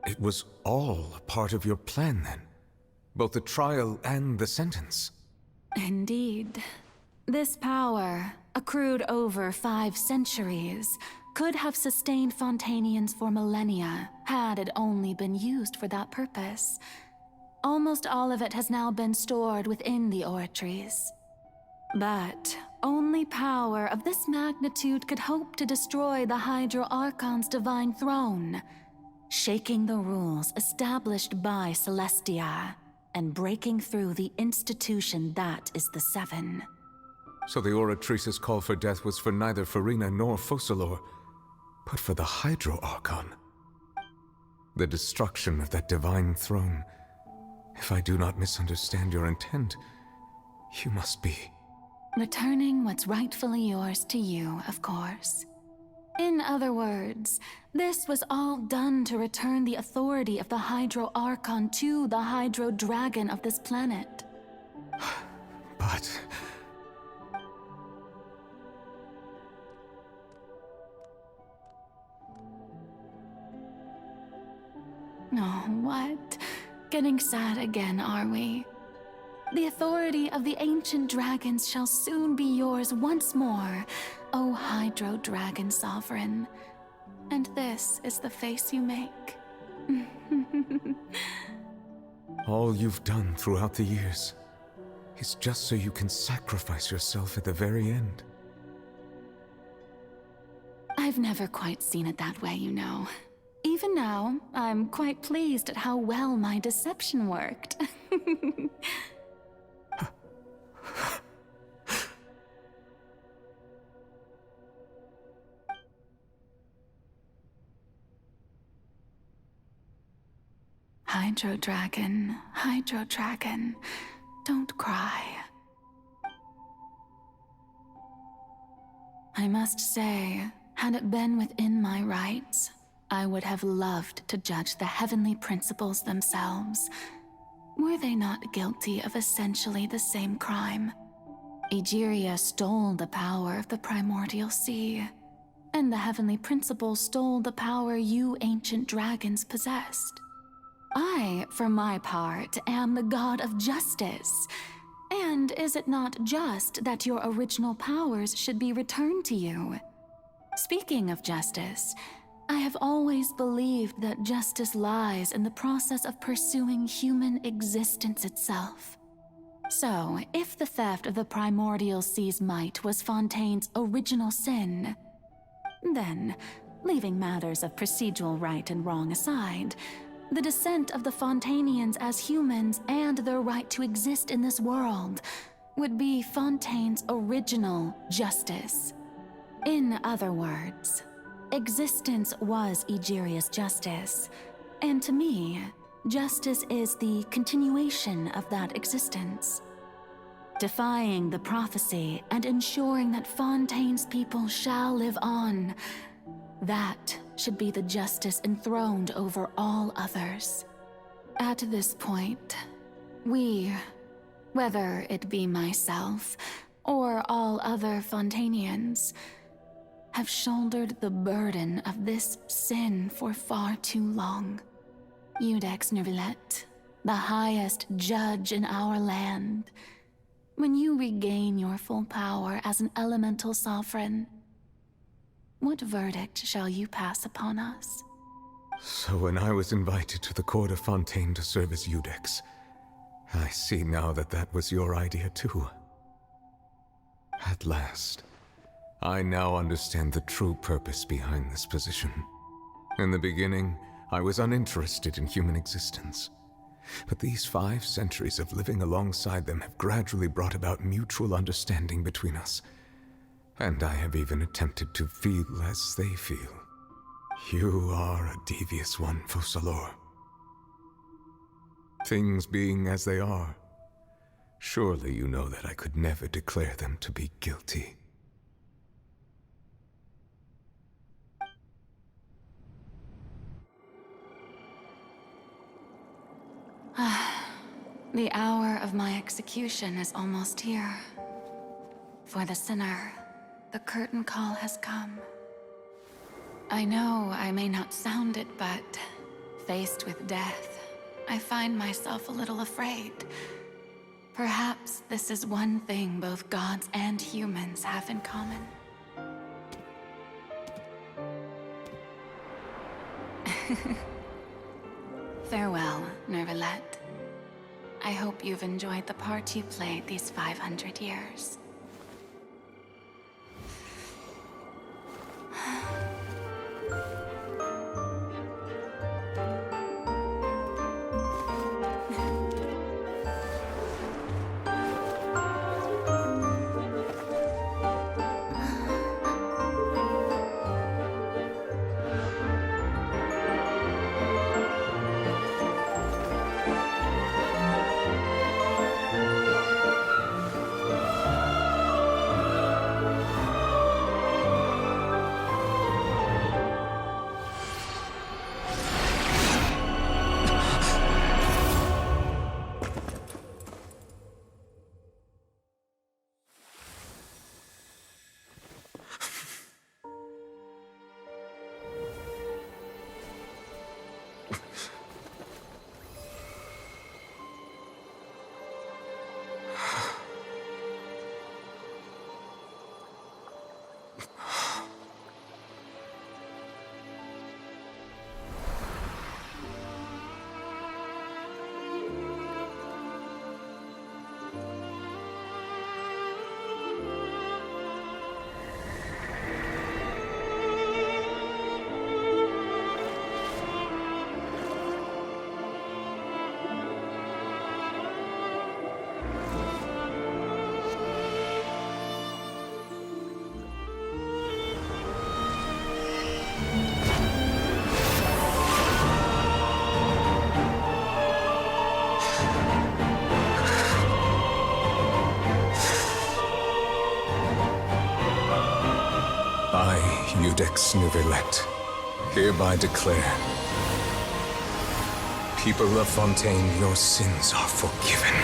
It was all a part of your plan then? Both the trial and the sentence? Indeed. This power, accrued over 5 centuries, could have sustained Fontainians for millennia, had it only been used for that purpose. Almost all of it has now been stored within the oratories. But only power of this magnitude could hope to destroy the Hydro Archon's divine throne, shaking the rules established by Celestia, and breaking through the institution that is the Seven. So the Oratrice's call for death was for neither Farina nor Focalor, but for the Hydro Archon. The destruction of that divine throne. If I do not misunderstand your intent, you must be... Returning what's rightfully yours to you, of course. In other words, this was all done to return the authority of the Hydro Archon to the Hydro Dragon of this planet. But... Oh, what? Getting sad again, are we? The authority of the ancient dragons shall soon be yours once more, O Hydro Dragon Sovereign. And this is the face you make. All you've done throughout the years is just so you can sacrifice yourself at the very end. I've never quite seen it that way, you know. Even now, I'm quite pleased at how well my deception worked. Hydro Dragon, don't cry. I must say, had it been within my rights, I would have loved to judge the heavenly principles themselves. Were they not guilty of essentially the same crime? Egeria stole the power of the primordial sea, and the heavenly principles stole the power you ancient dragons possessed. I, for my part, am the god of justice. And is it not just that your original powers should be returned to you? Speaking of justice, I have always believed that justice lies in the process of pursuing human existence itself. So, if the theft of the primordial sea's might was Fontaine's original sin, then, leaving matters of procedural right and wrong aside, the descent of the Fontainians as humans and their right to exist in this world would be Fontaine's original justice. In other words, existence was Egeria's justice, and to me, justice is the continuation of that existence. Defying the prophecy and ensuring that Fontaine's people shall live on, that should be the justice enthroned over all others. At this point, we, whether it be myself or all other Fontainians, have shouldered the burden of this sin for far too long. Iudex Nervillet, the highest judge in our land, when you regain your full power as an elemental sovereign, what verdict shall you pass upon us? So when I was invited to the court of Fontaine to serve as Iudex, I see now that that was your idea too. At last, I now understand the true purpose behind this position. In the beginning, I was uninterested in human existence. But these 5 centuries of living alongside them have gradually brought about mutual understanding between us. And I have even attempted to feel as they feel. You are a devious one, Focalor. Things being as they are, surely you know that I could never declare them to be guilty. The hour of my execution is almost here. For the sinner, the curtain call has come. I know I may not sound it, but faced with death, I find myself a little afraid. Perhaps this is one thing both gods and humans have in common. Farewell, Nervalette. I hope you've enjoyed the part you played these 500 years. Iudex Nervalette, hereby declare, people of Fontaine, your sins are forgiven.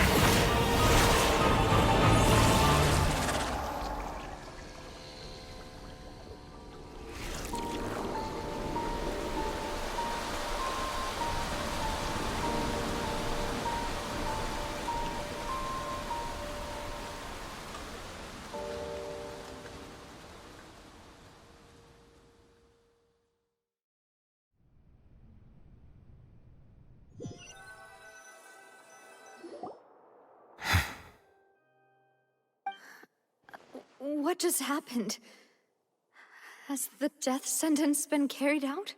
What just happened? Has the death sentence been carried out?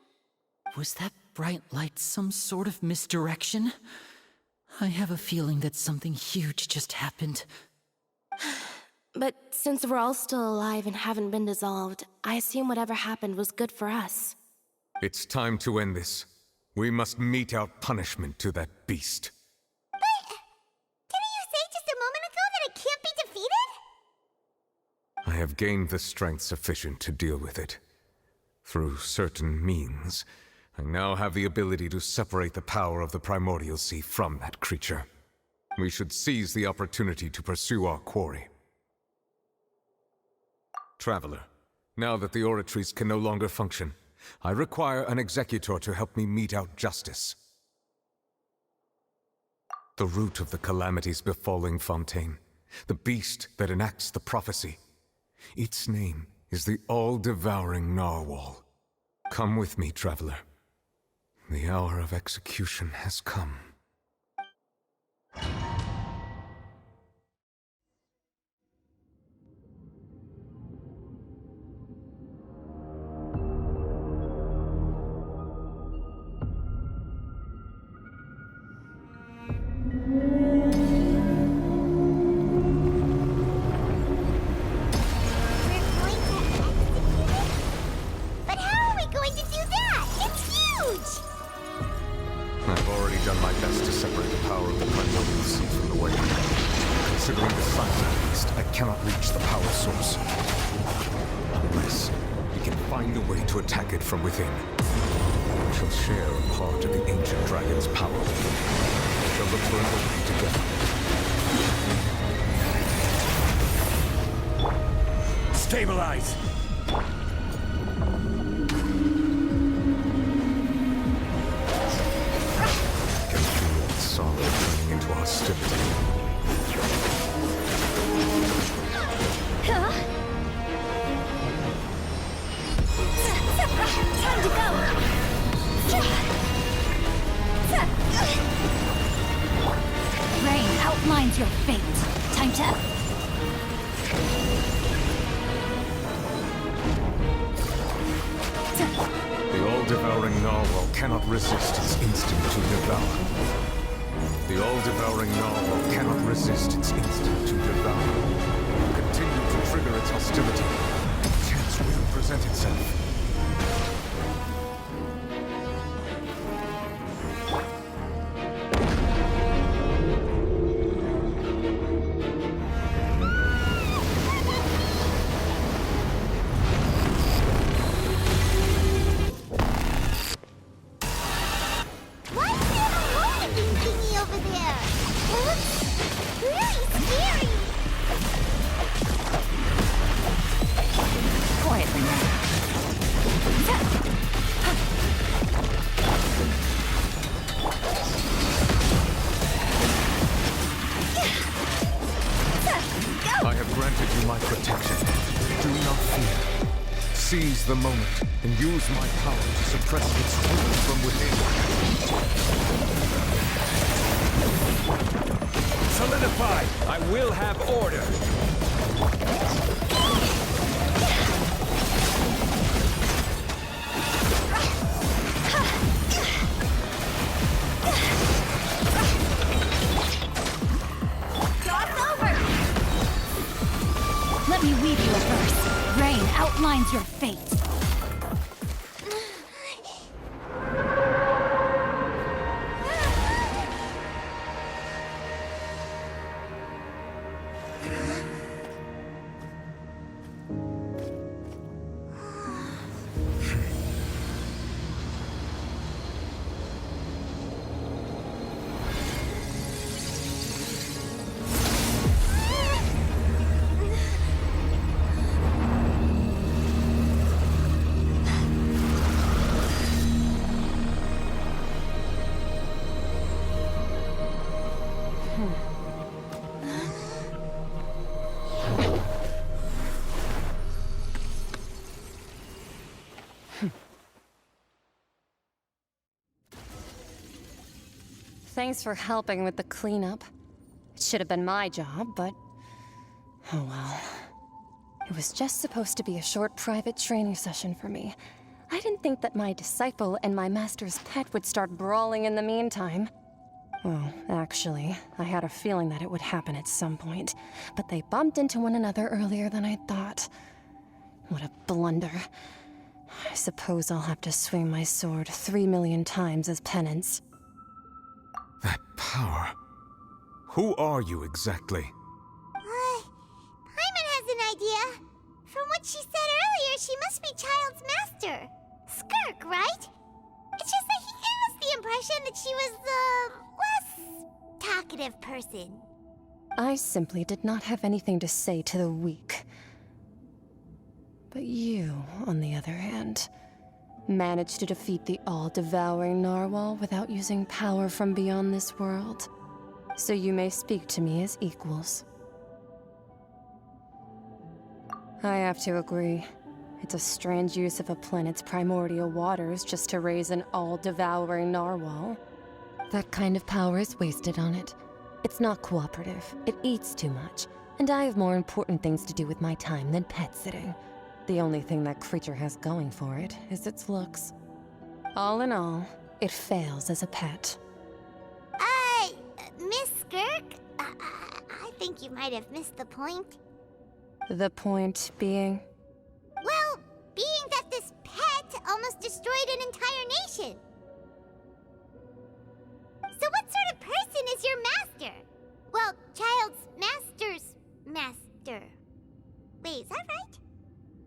Was that bright light some sort of misdirection? I have a feeling that something huge just happened. But since we're all still alive and haven't been dissolved, I assume whatever happened was good for us. It's time to end this. We must mete out punishment to that beast. Didn't you say just a moment ago that it can't be defeated? I have gained the strength sufficient to deal with it. Through certain means, I now have the ability to separate the power of the Primordial Sea from that creature. We should seize the opportunity to pursue our quarry. Traveler, now that the oratories can no longer function, I require an executor to help me mete out justice. The root of the calamities befalling Fontaine, the beast that enacts the prophecy, its name is the all-devouring narwhal. Come with me, traveler. The hour of execution has come. From within, we shall share a part of the ancient dragon's power. We shall look for an opening together. Stabilize! outlines your fate. Time to... The all-devouring narwhal cannot resist its instinct to devour. The all-devouring narwhal cannot resist its instinct to devour. Continue to trigger its hostility. Chance will present itself. Why do they have a rolling thingy over there? It looks really scary. Quietly now. I have granted you my protection. Do not fear. Seize the moment and use my power to suppress its will from within. Solidified! I will have order! Cross over. Let me weave you a verse. Rain outlines your fate. Thanks for helping with the cleanup. It should have been my job, but... oh well. It was just supposed to be a short private training session for me. I didn't think that my disciple and my master's pet would start brawling in the meantime. Well, actually, I had a feeling that it would happen at some point, but they bumped into one another earlier than I thought. What a blunder. I suppose I'll have to swing my sword 3 million times as penance. That power. Who are you exactly? Paimon has an idea. From what she said earlier, she must be Child's master. Skirk, right? It's just that he gave us the impression that she was the less talkative person. I simply did not have anything to say to the weak. But you, on the other hand, managed to defeat the all-devouring narwhal without using power from beyond this world. So you may speak to me as equals. I have to agree. It's a strange use of a planet's primordial waters just to raise an all-devouring narwhal. That kind of power is wasted on it. It's not cooperative, it eats too much, and I have more important things to do with my time than pet sitting. The only thing that creature has going for it is its looks. All in all, it fails as a pet. Miss Skirk? I think you might have missed the point. The point being? Well, being that this pet almost destroyed an entire nation. So what sort of person is your master? Well, Child's master's master. Wait, is that right?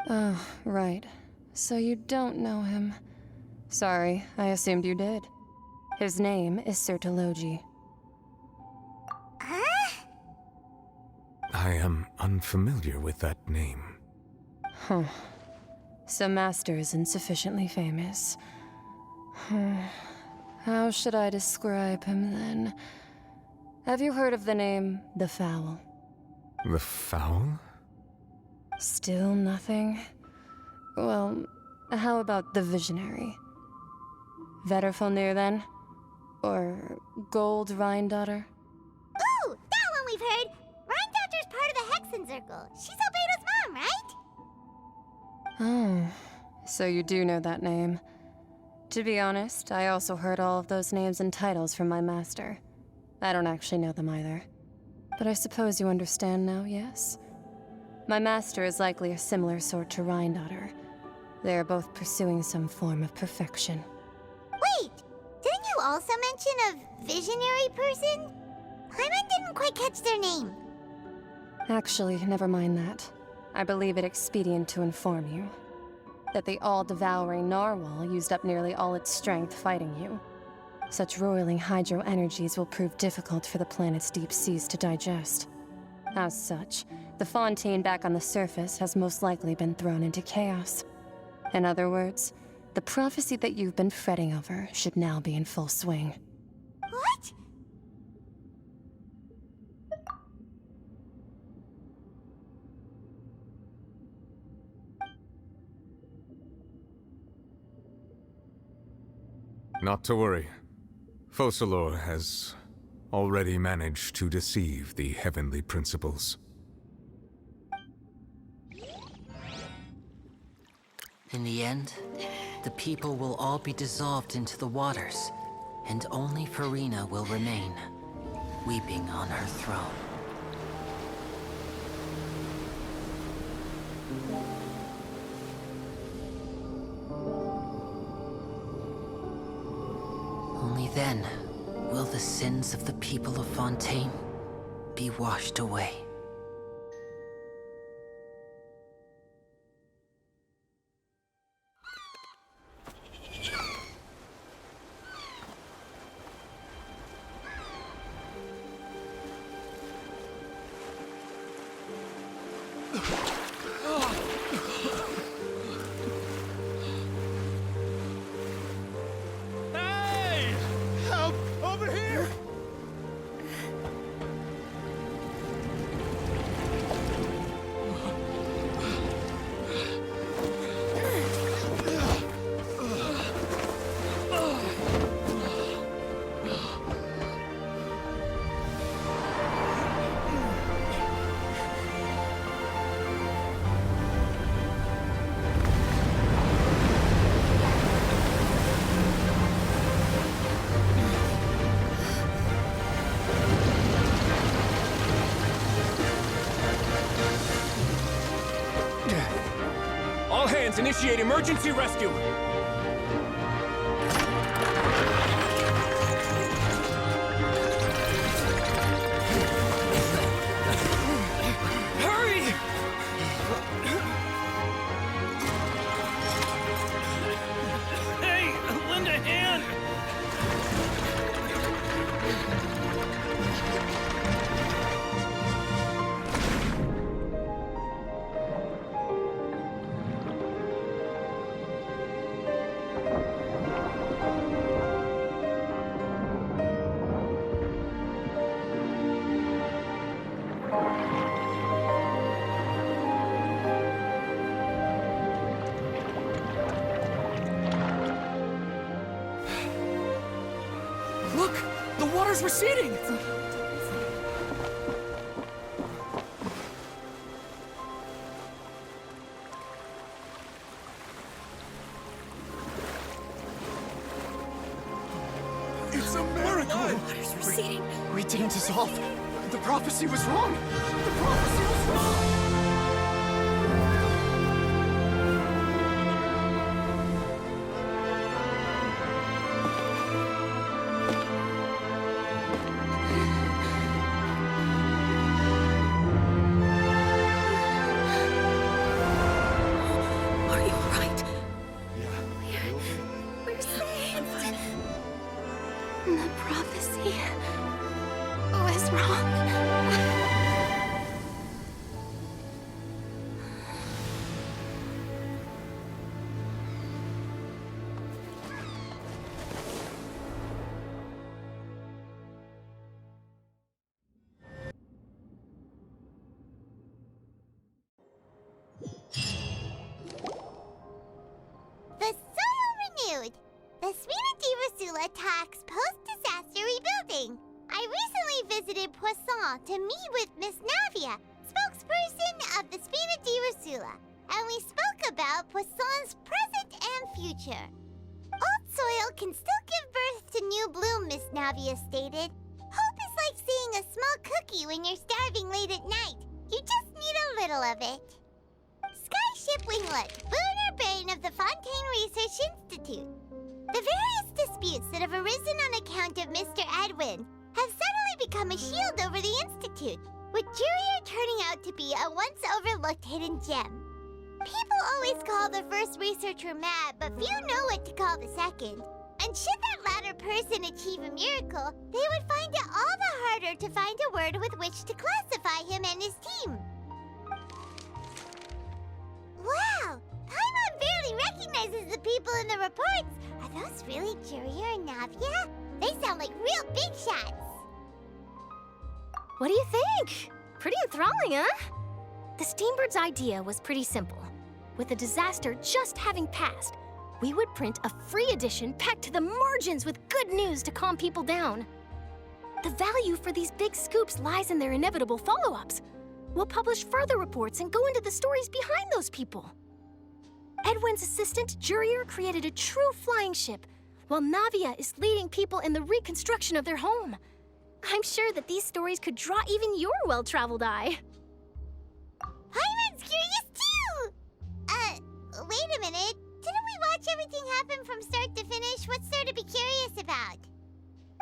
Oh, right. So you don't know him. Sorry, I assumed you did. His name is Sertologi. Huh? I am unfamiliar with that name. Huh. So Master isn't sufficiently famous. How should I describe him then? Have you heard of the name The Fowl? The Fowl? Still nothing? Well, how about the Visionary? Vetterfilnir then? Or Gold Rhine Daughter? Ooh, that heard, Rhine Doctor's part of the Hexen Circle. She's Albedo's mom, right? Oh, so you do know that name. To be honest, I also heard all of those names and titles from my master. I don't actually know them either. But I suppose you understand now, yes? My master is likely a similar sort to Rhine-Daughter. They are both pursuing some form of perfection. Wait! Didn't you also mention a visionary person? Paimon didn't quite catch their name. Actually, never mind that. I believe it expedient to inform you that the all-devouring narwhal used up nearly all its strength fighting you. Such roiling hydro energies will prove difficult for the planet's deep seas to digest. As such, the Fontaine back on the surface has most likely been thrown into chaos. In other words, the prophecy that you've been fretting over should now be in full swing. What? Not to worry. Focalor has already managed to deceive the heavenly principles. In the end, the people will all be dissolved into the waters, and only Farina will remain, weeping on her throne. Only then will the sins of the people of Fontaine be washed away. Hey! Help! Over here! All hands, initiate emergency rescue! Hurry! Hey, lend a hand! Look! The water's receding! It's a miracle! Water's receding. We didn't dissolve. The prophecy was wrong! The prophecy was wrong! Are you alright? Yeah. We're saved. The prophecy was wrong. The soil renewed. The Svina Divasula attacks post-disaster rebuilding. I recently visited Poisson to meet with Miss Navia, spokesperson of the Spina di Rosula, and we spoke about Poisson's present and future. Old soil can still give birth to new bloom, Miss Navia stated. Hope is like seeing a small cookie when you're starving late at night. You just need a little of it. Skyship Winglet, boon or bane of the Fontaine Research Institute. The various disputes that have arisen on account of Mr. Edwin have suddenly become a shield over the Institute, with Jurier turning out to be a once overlooked hidden gem. People always call the first researcher mad, but few know what to call the second. And should that latter person achieve a miracle, they would find it all the harder to find a word with which to classify him and his team. Wow! Paimon barely recognizes the people in the reports. Are those really Jurier and Navia? They sound like real big shots. What do you think? Pretty enthralling, huh? The Steambird's idea was pretty simple. With the disaster just having passed, we would print a free edition packed to the margins with good news to calm people down. The value for these big scoops lies in their inevitable follow-ups. We'll publish further reports and go into the stories behind those people. Edwin's assistant, Jurier, created a true flying ship, while Navia is leading people in the reconstruction of their home. I'm sure that these stories could draw even your well-traveled eye. Paimon's curious too! Wait a minute. Didn't we watch everything happen from start to finish? What's there to be curious about?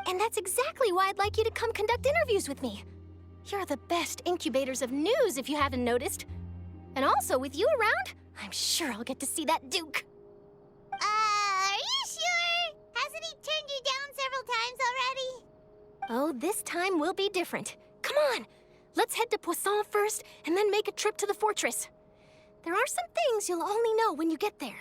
And that's exactly why I'd like you to come conduct interviews with me. You're the best incubators of news, if you haven't noticed. And also, with you around, I'm sure I'll get to see that Duke. Are you sure? Hasn't he turned you down several times already? Oh, this time will be different. Come on, let's head to Poisson first, and then make a trip to the fortress. There are some things you'll only know when you get there.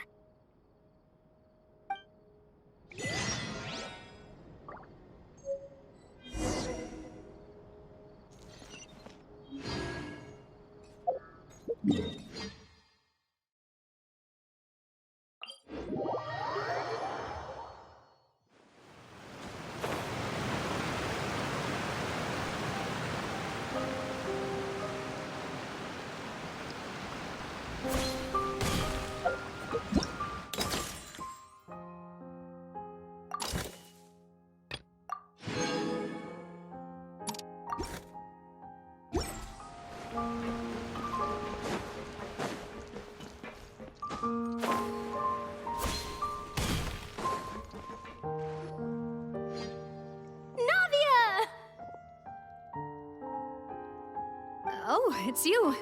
Oh, it's you.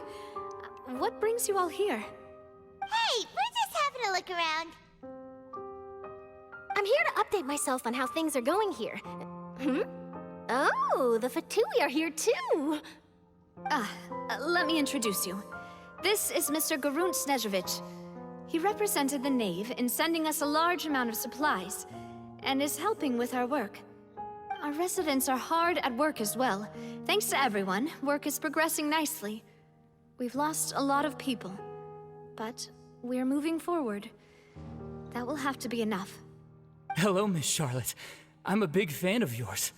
What brings you all here? Hey, we're just having a look around. I'm here to update myself on how things are going here. Oh, the Fatui are here too. Let me introduce you. This is Mr. Garunt Snežević. He represented the Knave in sending us a large amount of supplies, and is helping with our work. Our residents are hard at work as well. Thanks to everyone, work is progressing nicely. We've lost a lot of people, but we're moving forward. That will have to be enough. Hello, Miss Charlotte. I'm a big fan of yours.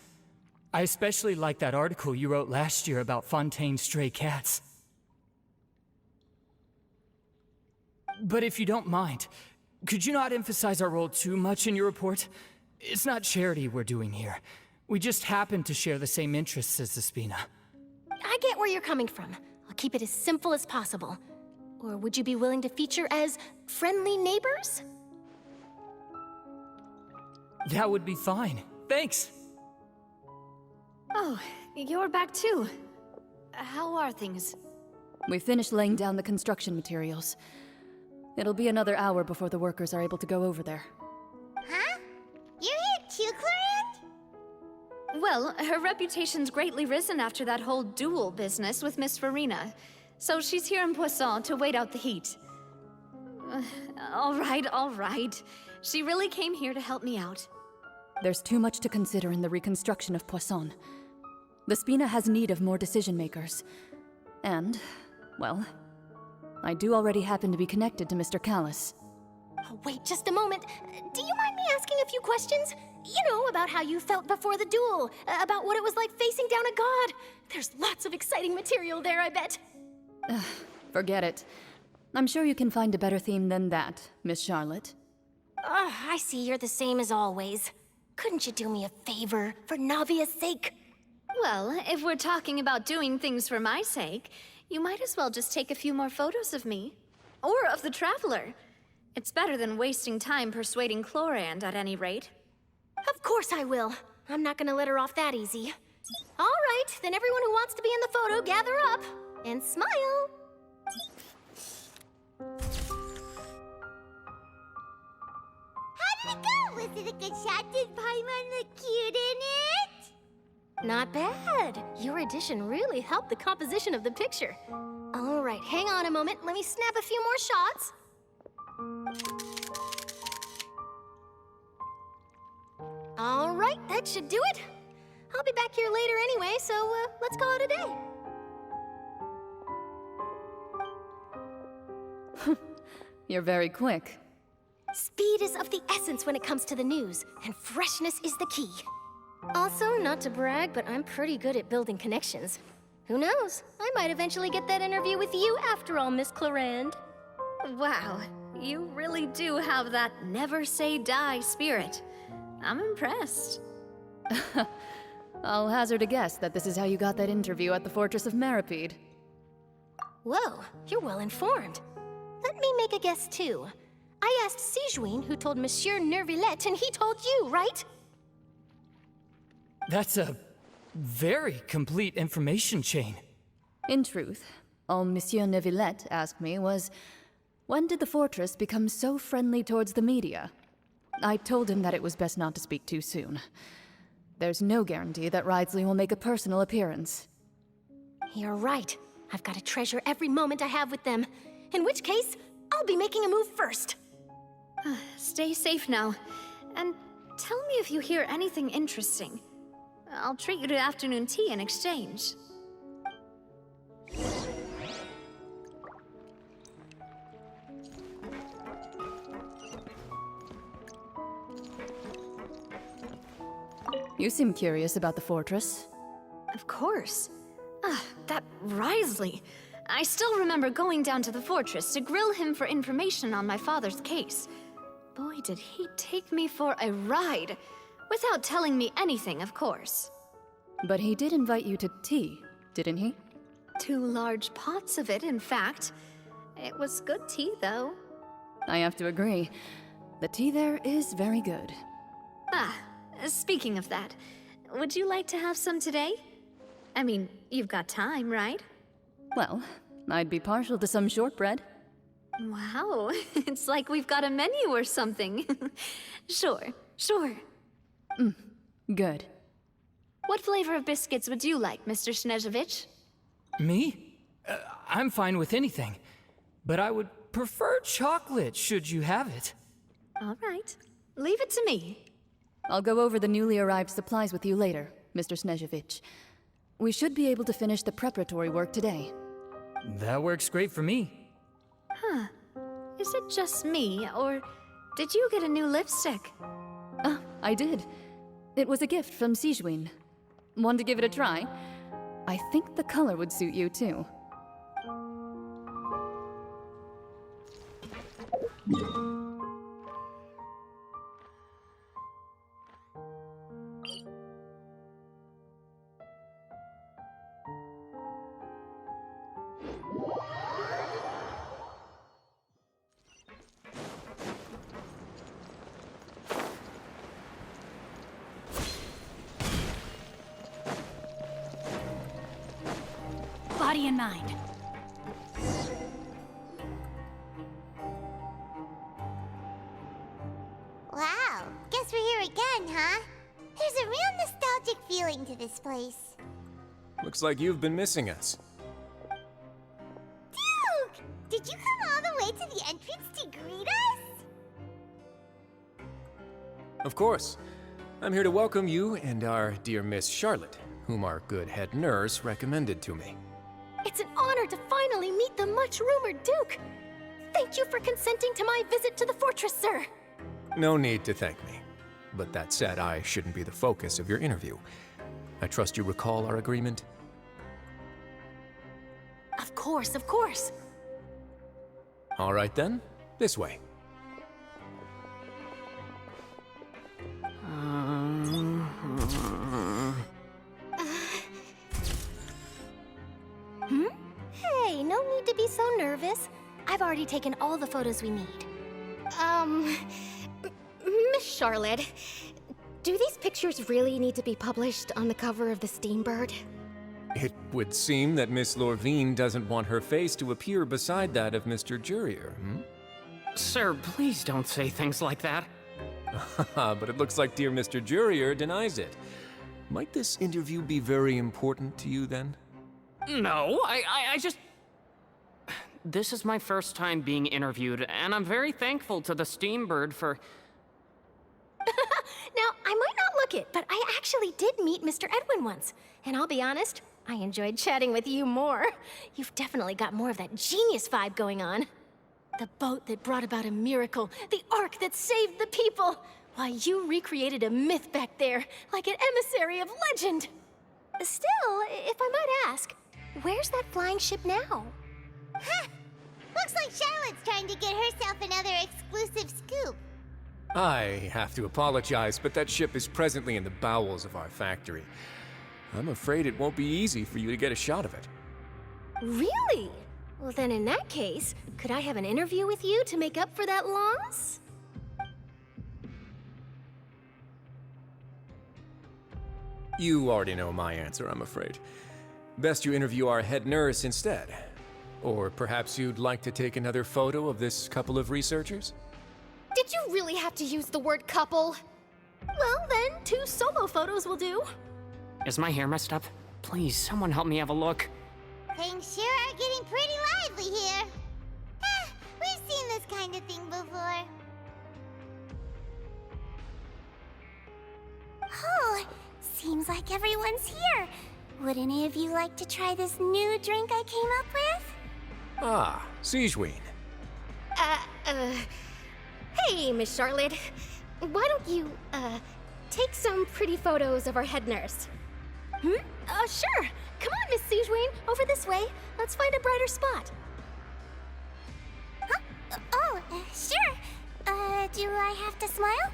I especially like that article you wrote last year about Fontaine's stray cats. But if you don't mind, could you not emphasize our role too much in your report? It's not charity we're doing here. We just happen to share the same interests as the Spina. I get where you're coming from. I'll keep it as simple as possible. Or would you be willing to feature as friendly neighbors? That would be fine. Thanks. Oh, you're back too. How are things? We finished laying down the construction materials. It'll be another hour before the workers are able to go over there. Huh? You're here too, Clarant? Well, her reputation's greatly risen after that whole duel business with Miss Farina. So she's here in Poisson to wait out the heat. All right. She really came here to help me out. There's too much to consider in the reconstruction of Poisson. The Spina has need of more decision-makers. And, well, I do already happen to be connected to Mr. Callis. Oh, wait just a moment. Do you mind me asking a few questions? You know, about how you felt before the duel, about what it was like facing down a god. There's lots of exciting material there, I bet. Forget it. I'm sure you can find a better theme than that, Miss Charlotte. I see you're the same as always. Couldn't you do me a favor, for Navia's sake? Well, if we're talking about doing things for my sake, you might as well just take a few more photos of me. Or of the Traveler. It's better than wasting time persuading Chlorand, at any rate. Of course I will. I'm not gonna let her off that easy. All right, then everyone who wants to be in the photo, gather up. And smile. How did it go? Was it a good shot? Did Paimon look cute in it? Not bad. Your addition really helped the composition of the picture. All right, hang on a moment. Let me snap a few more shots. All right, that should do it. I'll be back here later anyway, so let's call it a day. You're very quick. Speed is of the essence when it comes to the news, and freshness is the key. Also, not to brag, but I'm pretty good at building connections. Who knows? I might eventually get that interview with you after all, Miss Chlorand. Wow, you really do have that never say die spirit. I'm impressed. I'll hazard a guess that this is how you got that interview at the Fortress of Maripede. Whoa, you're well informed. Let me make a guess too. I asked Sijuin, who told Monsieur Nervillette, and he told you, right? That's a very complete information chain. In truth, all Monsieur Neuvillette asked me was, when did the Fortress become so friendly towards the media? I told him that it was best not to speak too soon. There's no guarantee that Ridesley will make a personal appearance. You're right. I've got to treasure every moment I have with them. In which case, I'll be making a move first. Stay safe now. And tell me if you hear anything interesting. I'll treat you to afternoon tea in exchange. You seem curious about the fortress. Of course. That Ridesley. I still remember going down to the fortress to grill him for information on my father's case. Boy, did he take me for a ride. Without telling me anything, of course. But he did invite you to tea, didn't he? 2 large pots of it, in fact. It was good tea, though. I have to agree. The tea there is very good. Speaking of that, would you like to have some today? I mean, you've got time, right? Well, I'd be partial to some shortbread. Wow, it's like we've got a menu or something. Sure. Good. What flavor of biscuits would you like, Mr. Snezhevich? Me? I'm fine with anything. But I would prefer chocolate, should you have it. All right. Leave it to me. I'll go over the newly arrived supplies with you later, Mr. Snezhevich. We should be able to finish the preparatory work today. That works great for me. Is it just me, or did you get a new lipstick? I did. It was a gift from Sijuin. Want to give it a try? I think the color would suit you, too. Body and mind. Wow, guess we're here again, huh? There's a real nostalgic feeling to this place. Looks like you've been missing us. Duke! Did you come all the way to the entrance to greet us? Of course. I'm here to welcome you and our dear Miss Charlotte, whom our good head nurse recommended to me. It's an honor to finally meet the much-rumored Duke. Thank you for consenting to my visit to the fortress, sir. No need to thank me. But that said, I shouldn't be the focus of your interview. I trust you recall our agreement? Of course, of course. All right then, this way. Hey, no need to be so nervous. I've already taken all the photos we need. Miss Charlotte, do these pictures really need to be published on the cover of the Steambird? It would seem that Miss Lorvine doesn't want her face to appear beside that of Mr. Jurier, hmm? Sir, please don't say things like that. But it looks like dear Mr. Jurier denies it. Might this interview be very important to you, then? No, I just... This is my first time being interviewed, and I'm very thankful to the Steambird for... Now, I might not look it, but I actually did meet Mr. Edwin once. And I'll be honest, I enjoyed chatting with you more. You've definitely got more of that genius vibe going on. The boat that brought about a miracle, the ark that saved the people. Why, you recreated a myth back there, like an emissary of legend. Still, if I might ask, where's that flying ship now? Huh! Looks like Charlotte's trying to get herself another exclusive scoop. I have to apologize, but that ship is presently in the bowels of our factory. I'm afraid it won't be easy for you to get a shot of it. Really? Well, then in that case, could I have an interview with you to make up for that loss? You already know my answer, I'm afraid. Best you interview our head nurse instead. Or perhaps you'd like to take another photo of this couple of researchers? Did you really have to use the word couple? Well, then, 2 solo photos will do. Is my hair messed up? Please, someone help me have a look. Things sure are getting pretty lively here. We've seen this kind of thing before. Oh, seems like everyone's here. Would any of you like to try this new drink I came up with? Ah, Siegeween. Hey, Miss Charlotte. Why don't you, take some pretty photos of our head nurse? Sure. Come on, Miss Siegeween, over this way. Let's find a brighter spot. Huh? Sure. Do I have to smile?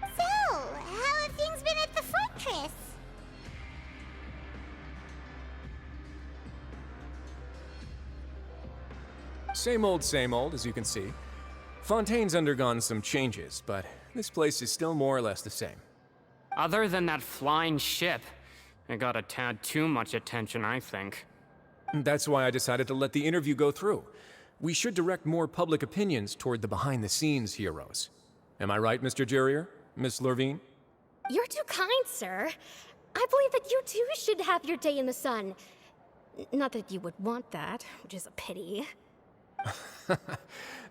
So, how have things been at the fortress? Same old, as you can see. Fontaine's undergone some changes, but this place is still more or less the same. Other than that flying ship, it got a tad too much attention, I think. That's why I decided to let the interview go through. We should direct more public opinions toward the behind-the-scenes heroes. Am I right, Mr. Jurier? Miss Lorvine? You're too kind, sir. I believe that you too should have your day in the sun. Not that you would want that, which is a pity.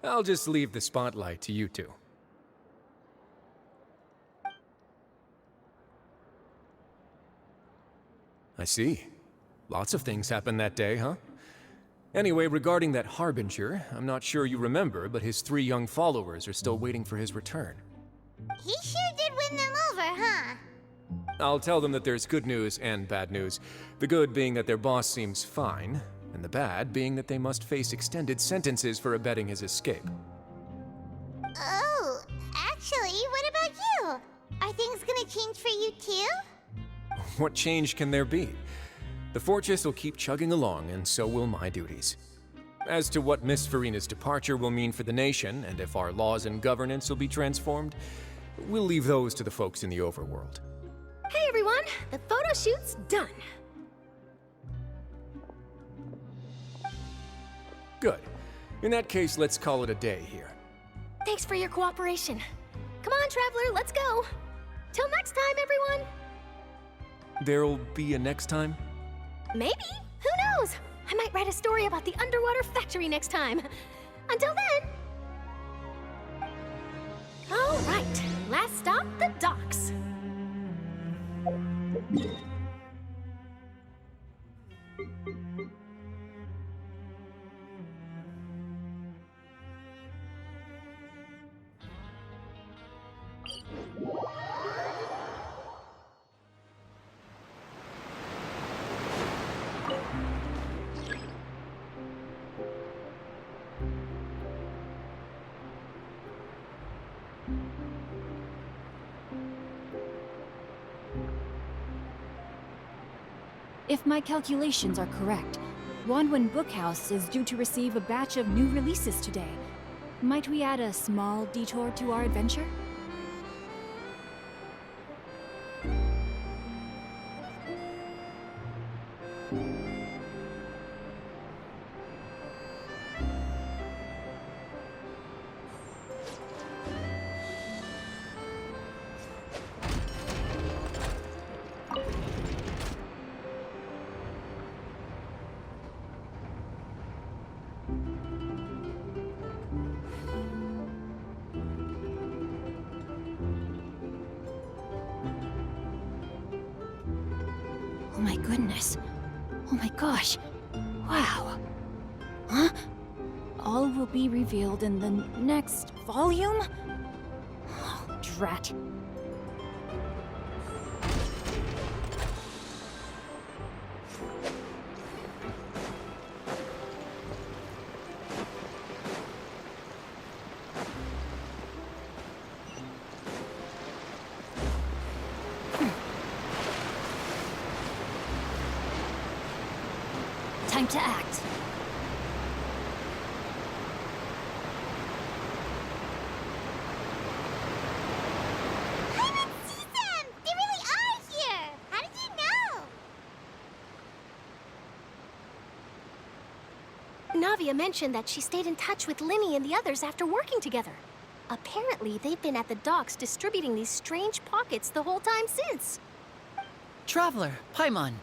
I'll just leave the spotlight to you two. I see. Lots of things happened that day, huh? Anyway, regarding that Harbinger, I'm not sure you remember, but his 3 young followers are still waiting for his return. He sure did win them over, huh? I'll tell them that there's good news and bad news. The good being that their boss seems fine, and the bad being that they must face extended sentences for abetting his escape. Oh, actually, what about you? Are things gonna change for you too? What change can there be? The fortress will keep chugging along, and so will my duties. As to what Miss Farina's departure will mean for the nation, and if our laws and governance will be transformed, we'll leave those to the folks in the overworld. Hey everyone, the photo shoot's done. Good. In that case, let's call it a day here. Thanks for your cooperation. Come on, Traveler, let's go. Till next time, everyone. There'll be a next time? Maybe. Who knows? I might write a story about the underwater factory next time. Until then. All right, last stop, the docks. If my calculations are correct, Wanwen Bookhouse is due to receive a batch of new releases today. Might we add a small detour to our adventure? Oh my goodness. Oh my gosh. Wow. Huh? All will be revealed in the next volume? Oh, drat. Time to act. I didn't see them! They really are here! How did you know? Navia mentioned that she stayed in touch with Linny and the others after working together. Apparently, they've been at the docks distributing these strange pockets the whole time since. Traveler, Paimon.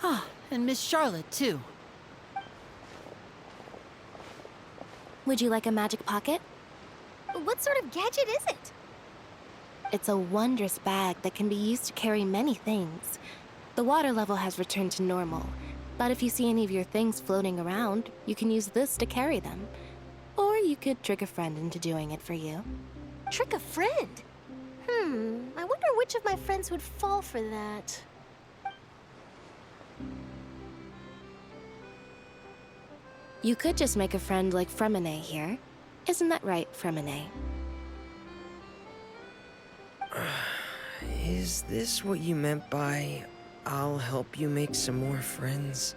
Ah, and Miss Charlotte, too. Would you like a magic pocket? What sort of gadget is it? It's a wondrous bag that can be used to carry many things. The water level has returned to normal, but if you see any of your things floating around, you can use this to carry them. Or you could trick a friend into doing it for you. Trick a friend? I wonder which of my friends would fall for that. You could just make a friend like Fremine here. Isn't that right, Fremine? Is this what you meant by, I'll help you make some more friends?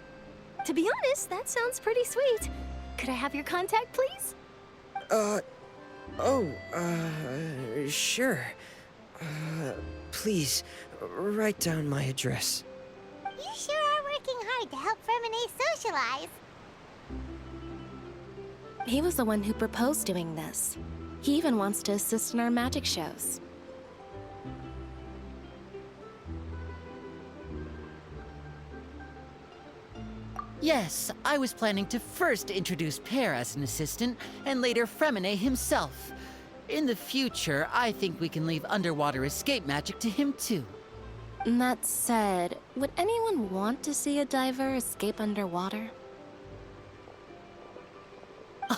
To be honest, that sounds pretty sweet. Could I have your contact, please? Sure. Please, write down my address. You sure are working hard to help Fremine socialize. He was the one who proposed doing this. He even wants to assist in our magic shows. Yes, I was planning to first introduce Pear as an assistant, and later Fremine himself. In the future, I think we can leave underwater escape magic to him too. That said, would anyone want to see a diver escape underwater?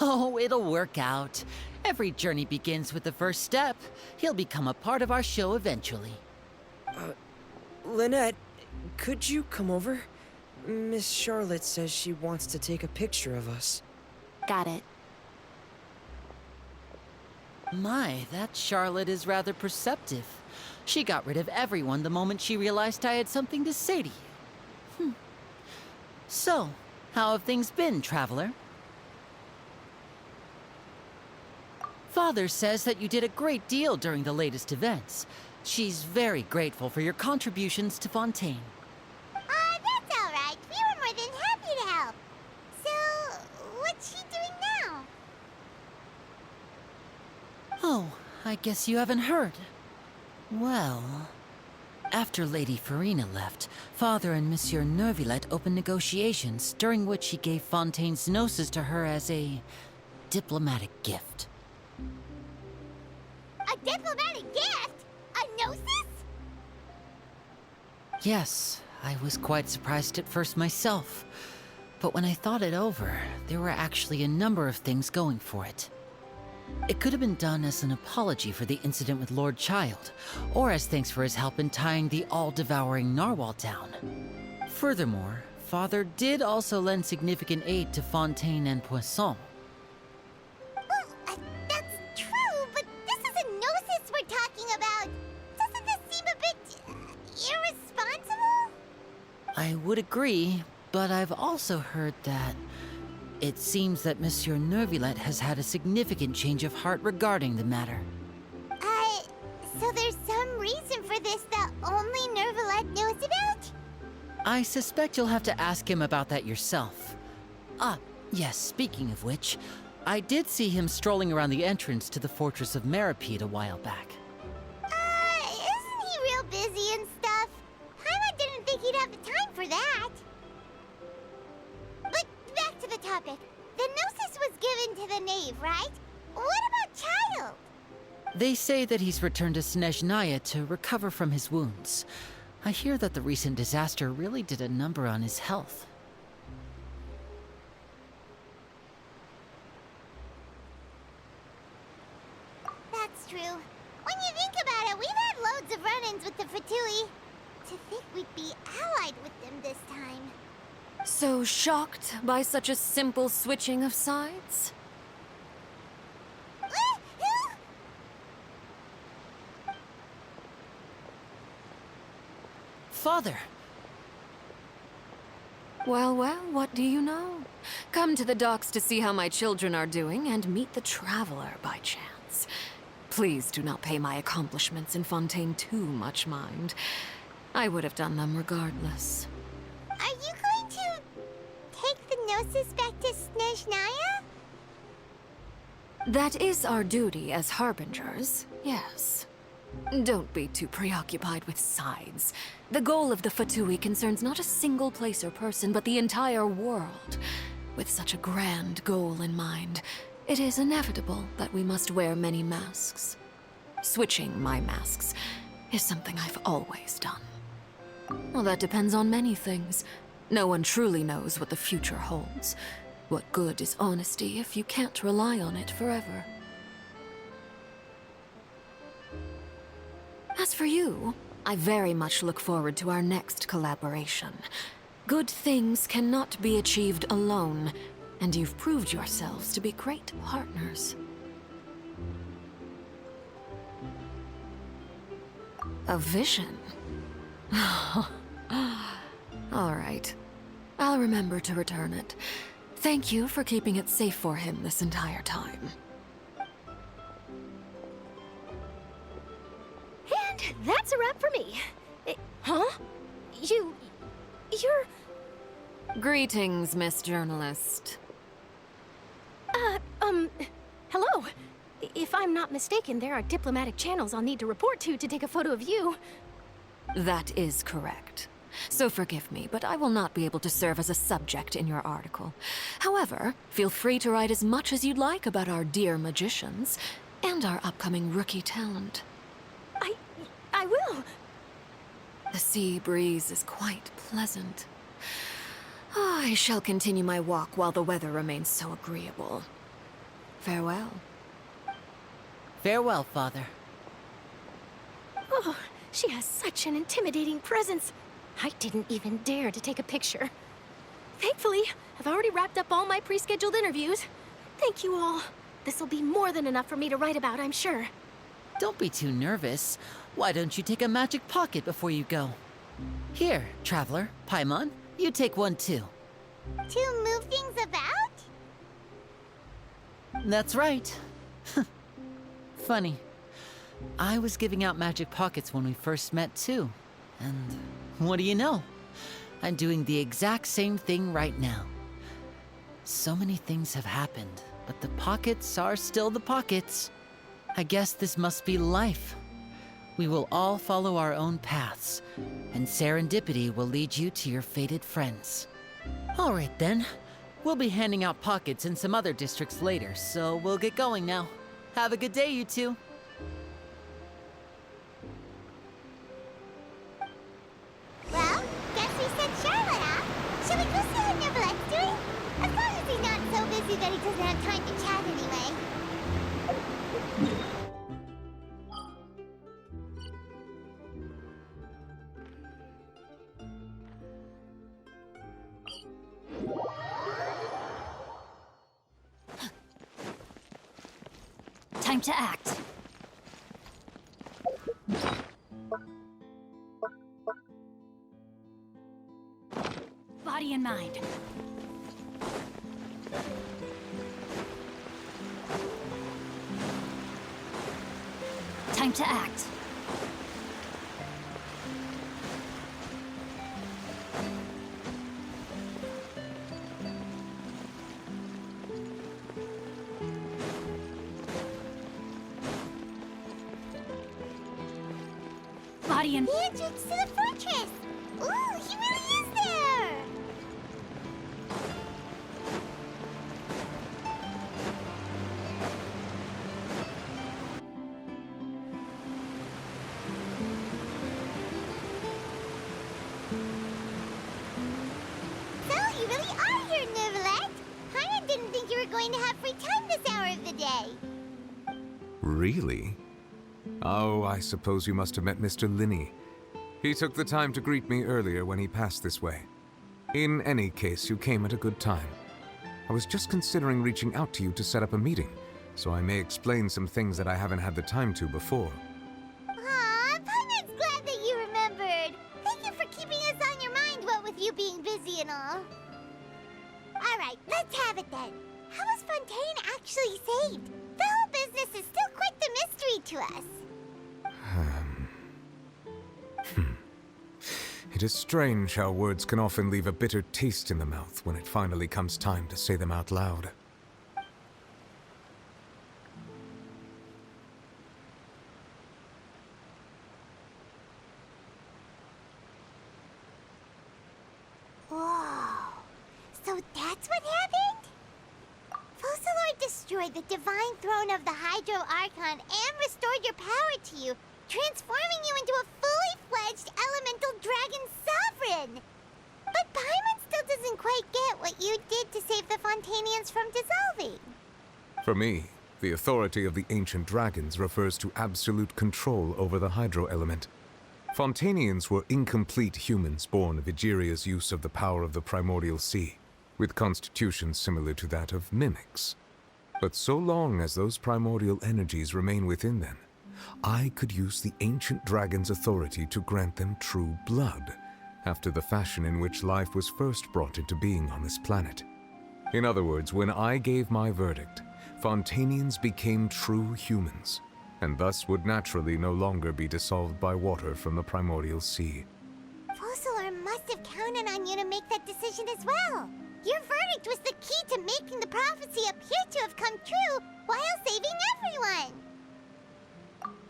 Oh, it'll work out. Every journey begins with the first step. He'll become a part of our show eventually. Lynette, could you come over? Miss Charlotte says she wants to take a picture of us. Got it. My, that Charlotte is rather perceptive. She got rid of everyone the moment she realized I had something to say to you. So, how have things been, Traveler? Father says that you did a great deal during the latest events. She's very grateful for your contributions to Fontaine. That's all right. We were more than happy to help. So, what's she doing now? Oh, I guess you haven't heard. Well, after Lady Farina left, Father and Monsieur Neuvillette opened negotiations, during which he gave Fontaine's gnosis to her as a diplomatic gift. A diplomatic gift? A gnosis? Yes, I was quite surprised at first myself. But when I thought it over, there were actually a number of things going for it. It could have been done as an apology for the incident with Lord Child, or as thanks for his help in tying the all-devouring narwhal down. Furthermore, Father did also lend significant aid to Fontaine and Poisson. Well, that's true, but this is a gnosis we're talking about. Doesn't this seem a bit irresponsible? I I would agree, but I've also heard that it seems that Monsieur Neuvillette has had a significant change of heart regarding the matter. So there's some reason for this that only Neuvillette knows about? I suspect you'll have to ask him about that yourself. Ah, yes, speaking of which, I did see him strolling around the entrance to the Fortress of Meripede a while back. Isn't he real busy and stuff? Paimon didn't think he'd have the time for that. But back to the topic. The Gnosis was given to the knave, right? What about Child? They say that he's returned to Snezhnaya to recover from his wounds. I hear that the recent disaster really did a number on his health. That's true. When you think about it, we've had loads of run-ins with the Fatui. To think we'd be allied with them this time. So shocked by such a simple switching of sides? Father! Well, what do you know? Come to the docks to see how my children are doing and meet the Traveler by chance. Please do not pay my accomplishments in Fontaine too much mind. I would have done them regardless. Are you going to take the Gnosis back to Snezhnaya? That is our duty as Harbingers, yes. Don't be too preoccupied with sides. The goal of the Fatui concerns not a single place or person, but the entire world. With such a grand goal in mind, it is inevitable that we must wear many masks. Switching my masks is something I've always done. Well, that depends on many things. No one truly knows what the future holds. What good is honesty if you can't rely on it forever? As for you, I very much look forward to our next collaboration. Good things cannot be achieved alone, and you've proved yourselves to be great partners. A vision? All right. I'll remember to return it. Thank you for keeping it safe for him this entire time. And that's a wrap for me. Huh? You're... Greetings, Miss Journalist. Hello. If I'm not mistaken, there are diplomatic channels I'll need to report to take a photo of you. That is correct. So forgive me, but I will not be able to serve as a subject in your article. However, feel free to write as much as you'd like about our dear magicians and our upcoming rookie talent. I will. The sea breeze is quite pleasant. I shall continue my walk while the weather remains so agreeable. Farewell. Farewell, Father. Oh, she has such an intimidating presence. I didn't even dare to take a picture. Thankfully, I've already wrapped up all my pre-scheduled interviews. Thank you all. This'll be more than enough for me to write about, I'm sure. Don't be too nervous. Why don't you take a magic pocket before you go? Here, Traveler, Paimon, you take one too. To move things about? That's right. Funny. I was giving out magic pockets when we first met too. And what do you know? I'm doing the exact same thing right now. So many things have happened, but the pockets are still the pockets. I guess this must be life. We will all follow our own paths, and serendipity will lead you to your fated friends. All right then. We'll be handing out pockets in some other districts later, so we'll get going now. Have a good day, you two. Well, guess we sent Charlotte off. Shall we go see how Neville's doing? As long as he's not so busy that he doesn't have time to chat anyway. Time to act. body and mind. Time to act. Body and... The entrance to the fortress! Ooh, he really is there! So, you really are here, Neuvillette! Paimon didn't think you were going to have free time this hour of the day. Really? Oh, I suppose you must have met Mr. Linney. He took the time to greet me earlier when he passed this way. In any case, you came at a good time. I was just considering reaching out to you to set up a meeting, so I may explain some things that I haven't had the time to before. Aw, Paimon's glad that you remembered. Thank you for keeping us on your mind, what with you being busy and all. Alright, let's have it then. How was Fontaine actually saved? The whole business is still quite the mystery to us. It is strange how words can often leave a bitter taste in the mouth when it finally comes time to say them out loud. Whoa. So that's what happened? Focalord destroyed the divine throne of the Hydro Archon and restored your power to you, transforming you into a fully-fledged elemental dragon sovereign! But Paimon still doesn't quite get what you did to save the Fontainians from dissolving. For me, the authority of the ancient dragons refers to absolute control over the hydro element. Fontainians were incomplete humans born of Egeria's use of the power of the primordial sea, with constitutions similar to that of mimics. But so long as those primordial energies remain within them, I could use the ancient dragon's authority to grant them true blood, after the fashion in which life was first brought into being on this planet. In other words, when I gave my verdict, Fontainians became true humans, and thus would naturally no longer be dissolved by water from the primordial sea. Focalord must have counted on you to make that decision as well. Your verdict was the key to making the prophecy appear to have come true while saving everyone.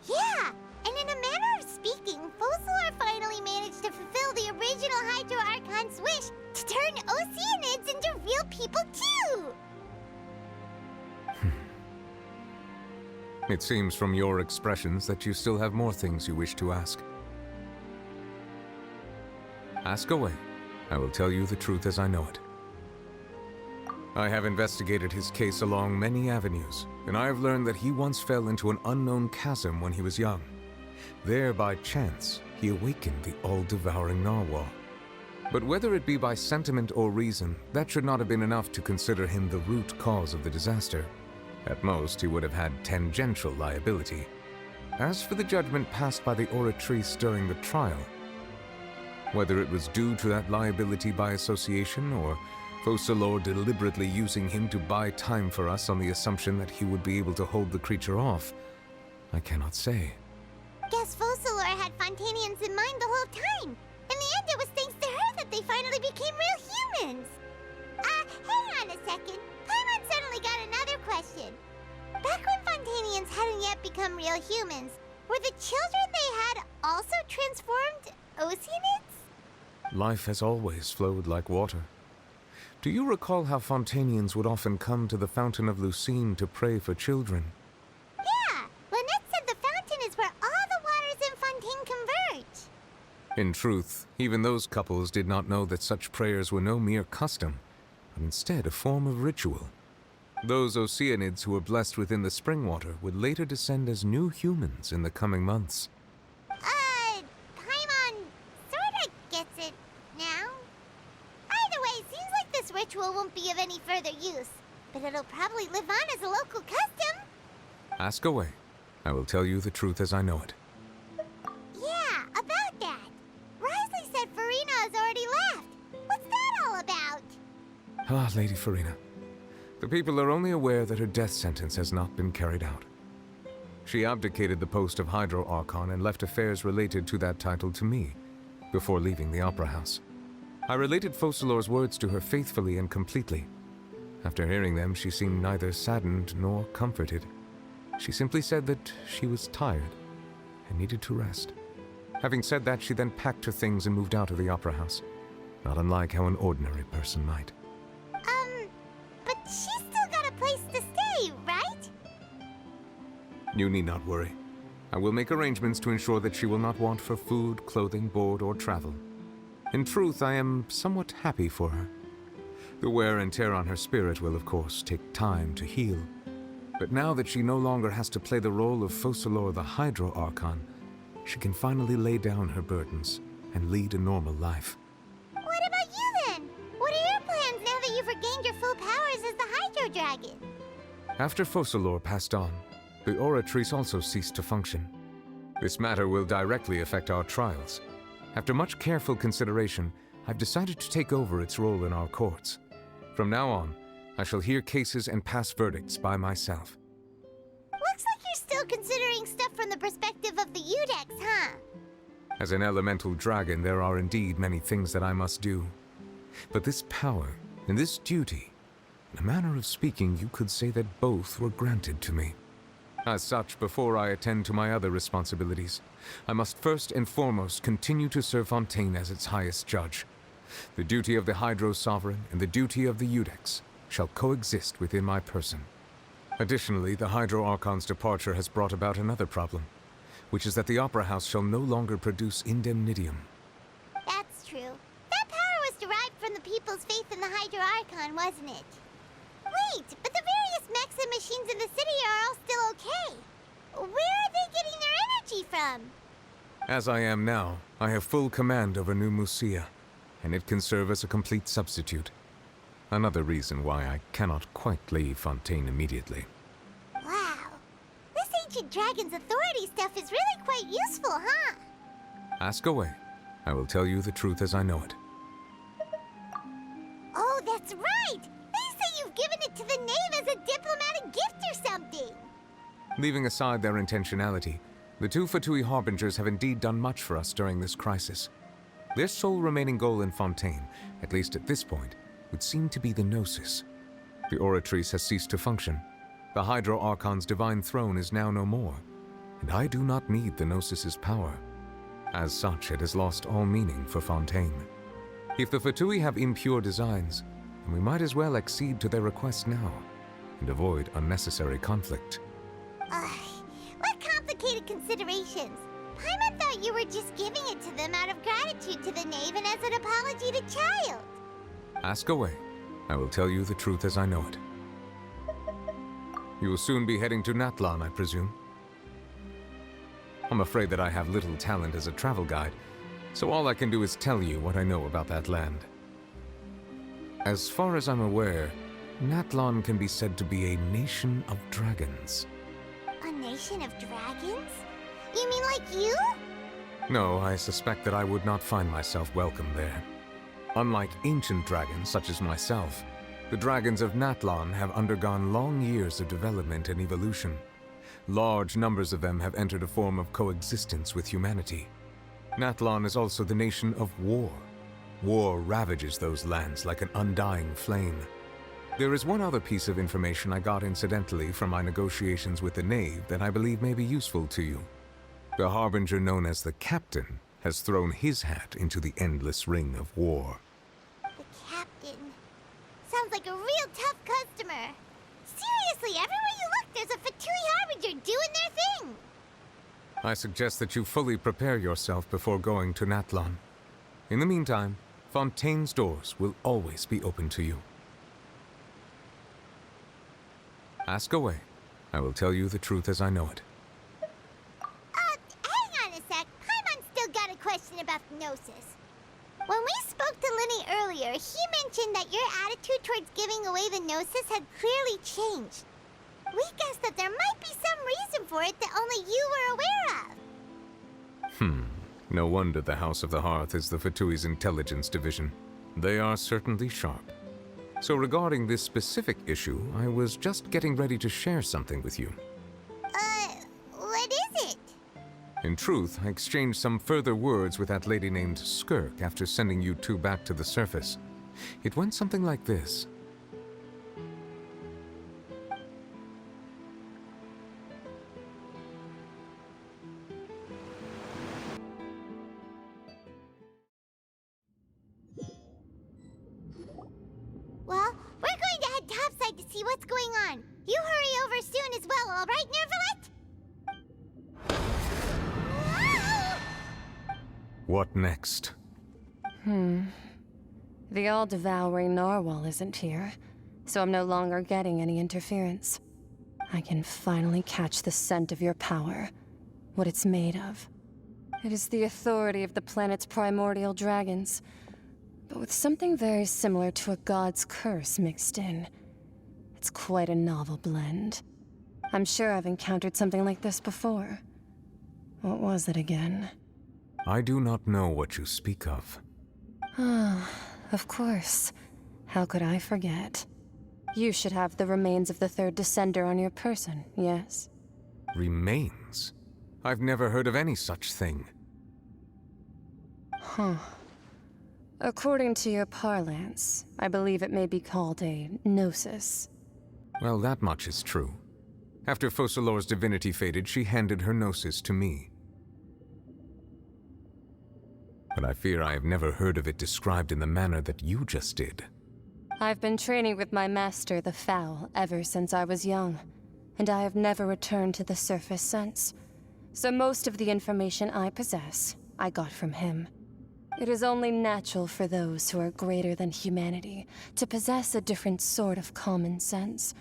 Yeah, and in a manner of speaking, Focalord finally managed to fulfill the original Hydro Archon's wish to turn Oceanids into real people too! It seems from your expressions that you still have more things you wish to ask. Ask away. I will tell you the truth as I know it. I have investigated his case along many avenues, and I have learned that he once fell into an unknown chasm when he was young. There, by chance, he awakened the all-devouring narwhal. But whether it be by sentiment or reason, that should not have been enough to consider him the root cause of the disaster. At most, he would have had tangential liability. As for the judgment passed by the Oratrice during the trial, whether it was due to that liability by association, or Focalord deliberately using him to buy time for us on the assumption that he would be able to hold the creature off, I cannot say. Guess Focalord had Fontainians in mind the whole time. In the end, it was thanks to her that they finally became real humans. Hang on a second. Paimon suddenly got another question. Back when Fontainians hadn't yet become real humans, were the children they had also transformed Oceanids? Life has always flowed like water. Do you recall how Fontainians would often come to the Fountain of Lucine to pray for children? Yeah, Lynette said the fountain is where all the waters in Fontaine converge. In truth, even those couples did not know that such prayers were no mere custom, but instead a form of ritual. Those Oceanids who were blessed within the spring water would later descend as new humans in the coming months. Paimon sorta gets it now. Either way, seems like this ritual won't be of any further use, but it'll probably live on as a local custom. Ask away. I will tell you the truth as I know it. Yeah, about that. Risley said Farina has already left. What's that all about? Ah, Lady Farina. The people are only aware that her death sentence has not been carried out. She abdicated the post of Hydro Archon and left affairs related to that title to me, before leaving the Opera House. I related Focalor's words to her faithfully and completely. After hearing them, she seemed neither saddened nor comforted. She simply said that she was tired and needed to rest. Having said that, she then packed her things and moved out of the Opera House, not unlike how an ordinary person might. But she's still got a place to stay, right? You need not worry. I will make arrangements to ensure that she will not want for food, clothing, board, or travel. In truth, I am somewhat happy for her. The wear and tear on her spirit will, of course, take time to heal. But now that she no longer has to play the role of Focalor the Hydro Archon, she can finally lay down her burdens and lead a normal life. What about you then? What are your plans now that you've regained your full powers as the Hydro Dragon? After Focalor passed on, the Oratrice also ceased to function. This matter will directly affect our trials. After much careful consideration, I've decided to take over its role in our courts. From now on, I shall hear cases and pass verdicts by myself. Looks like you're still considering stuff from the perspective of the Udex, huh? As an elemental dragon, there are indeed many things that I must do. But this power and this duty, in a manner of speaking, you could say that both were granted to me. As such, before I attend to my other responsibilities, I must first and foremost continue to serve Fontaine as its highest judge. The duty of the Hydro Sovereign and the duty of the Udex shall coexist within my person. Additionally, the Hydro Archon's departure has brought about another problem, which is that the Opera House shall no longer produce indemnitium. That's true. That power was derived from the people's faith in the Hydro Archon, wasn't it? Wait, but the various mechs and machines in the city are all still okay. Where are they getting their energy from? As I am now, I have full command over New Musia, and it can serve as a complete substitute. Another reason why I cannot quite leave Fontaine immediately. Wow. This ancient dragon's authority stuff is really quite useful, huh? Ask away. I will tell you the truth as I know it. Oh, that's right! They say you've given it to the knave as a diplomatic gift or something! Leaving aside their intentionality, the two Fatui Harbingers have indeed done much for us during this crisis. Their sole remaining goal in Fontaine, at least at this point, would seem to be the Gnosis. The Oratrice has ceased to function. The Hydro Archon's divine throne is now no more, and I do not need the Gnosis's power. As such, it has lost all meaning for Fontaine. If the Fatui have impure designs, then we might as well accede to their request now, and avoid unnecessary conflict. What complicated considerations? Paimon thought you were just giving it to them out of gratitude to the knave and as an apology to Child. Ask away. I will tell you the truth as I know it. You will soon be heading to Natlan, I presume? I'm afraid that I have little talent as a travel guide, so all I can do is tell you what I know about that land. As far as I'm aware, Natlan can be said to be a nation of dragons. A nation of dragons? You mean like you? No, I suspect that I would not find myself welcome there. Unlike ancient dragons such as myself, the dragons of Natlan have undergone long years of development and evolution. Large numbers of them have entered a form of coexistence with humanity. Natlan is also the nation of war. War ravages those lands like an undying flame. There is one other piece of information I got incidentally from my negotiations with the knave that I believe may be useful to you. The Harbinger known as the Captain has thrown his hat into the endless ring of war. The Captain. Sounds like a real tough customer. Seriously, everywhere you look, there's a Fatui Harbinger doing their thing. I suggest that you fully prepare yourself before going to Natlan. In the meantime, Fontaine's doors will always be open to you. Ask away. I will tell you the truth as I know it. Hang on a sec. Paimon's still got a question about the Gnosis. When we spoke to Linny earlier, he mentioned that your attitude towards giving away the Gnosis had clearly changed. We guessed that there might be some reason for it that only you were aware of. No wonder the House of the Hearth is the Fatui's intelligence division. They are certainly sharp. So regarding this specific issue, I was just getting ready to share something with you. What is it? In truth, I exchanged some further words with that lady named Skirk after sending you two back to the surface. It went something like this. Well, we're going to head topside to see what's going on. You hurry over soon as well, all right, Nervalet? What next? The all-devouring narwhal isn't here, so I'm no longer getting any interference. I can finally catch the scent of your power, what it's made of. It is the authority of the planet's primordial dragons, but with something very similar to a god's curse mixed in. It's quite a novel blend. I'm sure I've encountered something like this before. What was it again? I do not know what you speak of. Of course. How could I forget? You should have the remains of the third descender on your person, yes? Remains? I've never heard of any such thing. According to your parlance, I believe it may be called a gnosis. Well, that much is true. After Focalor's divinity faded, she handed her gnosis to me. But I fear I have never heard of it described in the manner that you just did. I've been training with my master, the Fowl, ever since I was young, and I have never returned to the surface since. So most of the information I possess, I got from him. It is only natural for those who are greater than humanity to possess a different sort of common sense,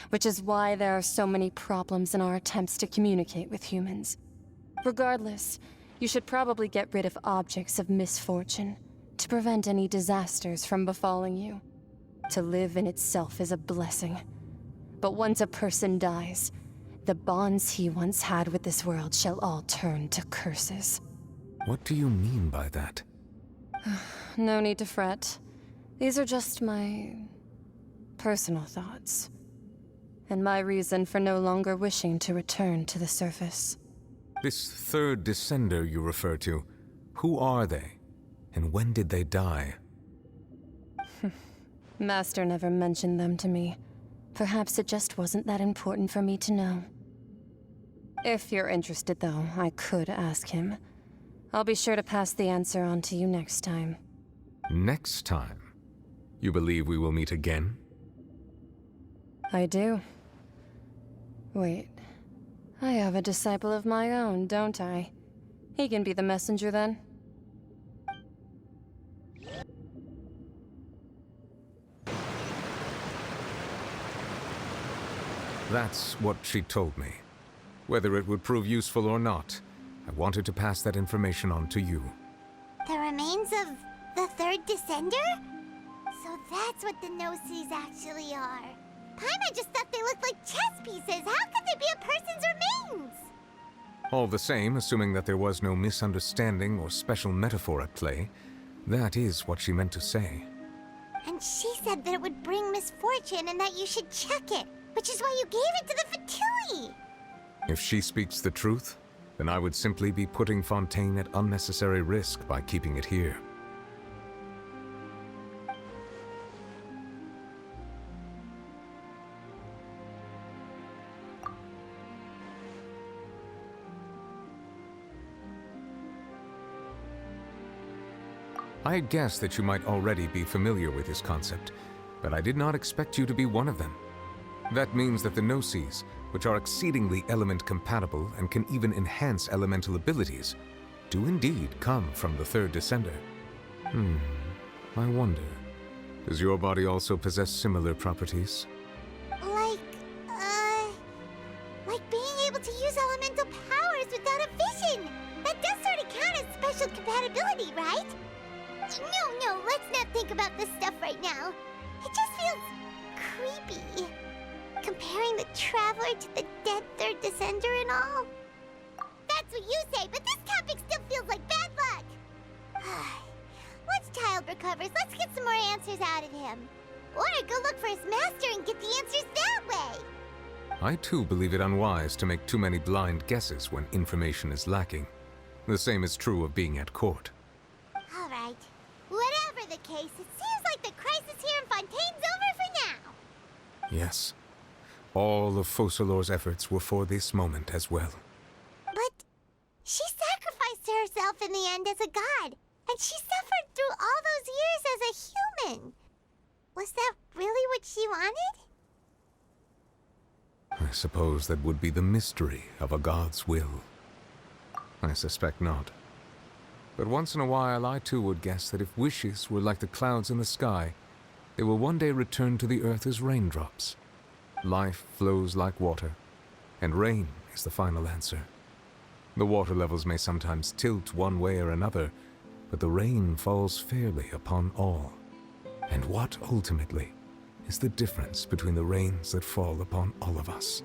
which is why there are so many problems in our attempts to communicate with humans. Regardless, you should probably get rid of objects of misfortune to prevent any disasters from befalling you. To live in itself is a blessing. But once a person dies, the bonds he once had with this world shall all turn to curses. What do you mean by that? No need to fret. These are just my personal thoughts, and my reason for no longer wishing to return to the surface. This third descender you refer to, who are they? And when did they die? Master never mentioned them to me. Perhaps it just wasn't that important for me to know. If you're interested, though, I could ask him. I'll be sure to pass the answer on to you next time. Next time? You believe we will meet again? I do. Wait. I have a disciple of my own, don't I? He can be the messenger then. That's what she told me. Whether it would prove useful or not, I wanted to pass that information on to you. The remains of the third descender? So that's what the Gnosis actually are. Paimon just thought they looked like chess pieces. How could they be a person's remains? All the same, assuming that there was no misunderstanding or special metaphor at play, that is what she meant to say. And she said that it would bring misfortune and that you should check it, which is why you gave it to the Fatui. If she speaks the truth, then I would simply be putting Fontaine at unnecessary risk by keeping it here. I had guessed that you might already be familiar with this concept, but I did not expect you to be one of them. That means that the Gnosis, which are exceedingly element-compatible and can even enhance elemental abilities, do indeed come from the third descender. I wonder, does your body also possess similar properties? Like being able to use elemental powers without a vision! That does sort of count as special compatibility, right? No, let's not think about this stuff right now. It just feels creepy. Comparing the Traveler to the dead third descender and all. That's what you say, but this topic still feels like bad luck. Once Child recovers, let's get some more answers out of him. Or go look for his master and get the answers that way. I too believe it unwise to make too many blind guesses when information is lacking. The same is true of being at court. All right. Whatever the case, it seems like the crisis here in Fontaine's over for now. Yes. All of Focalors' efforts were for this moment as well. But she sacrificed herself in the end as a god, and she suffered through all those years as a human. Was that really what she wanted? I suppose that would be the mystery of a god's will. I suspect not. But once in a while I too would guess that if wishes were like the clouds in the sky, they will one day return to the earth as raindrops. Life flows like water, and rain is the final answer. The water levels may sometimes tilt one way or another, but the rain falls fairly upon all. And what, ultimately, is the difference between the rains that fall upon all of us?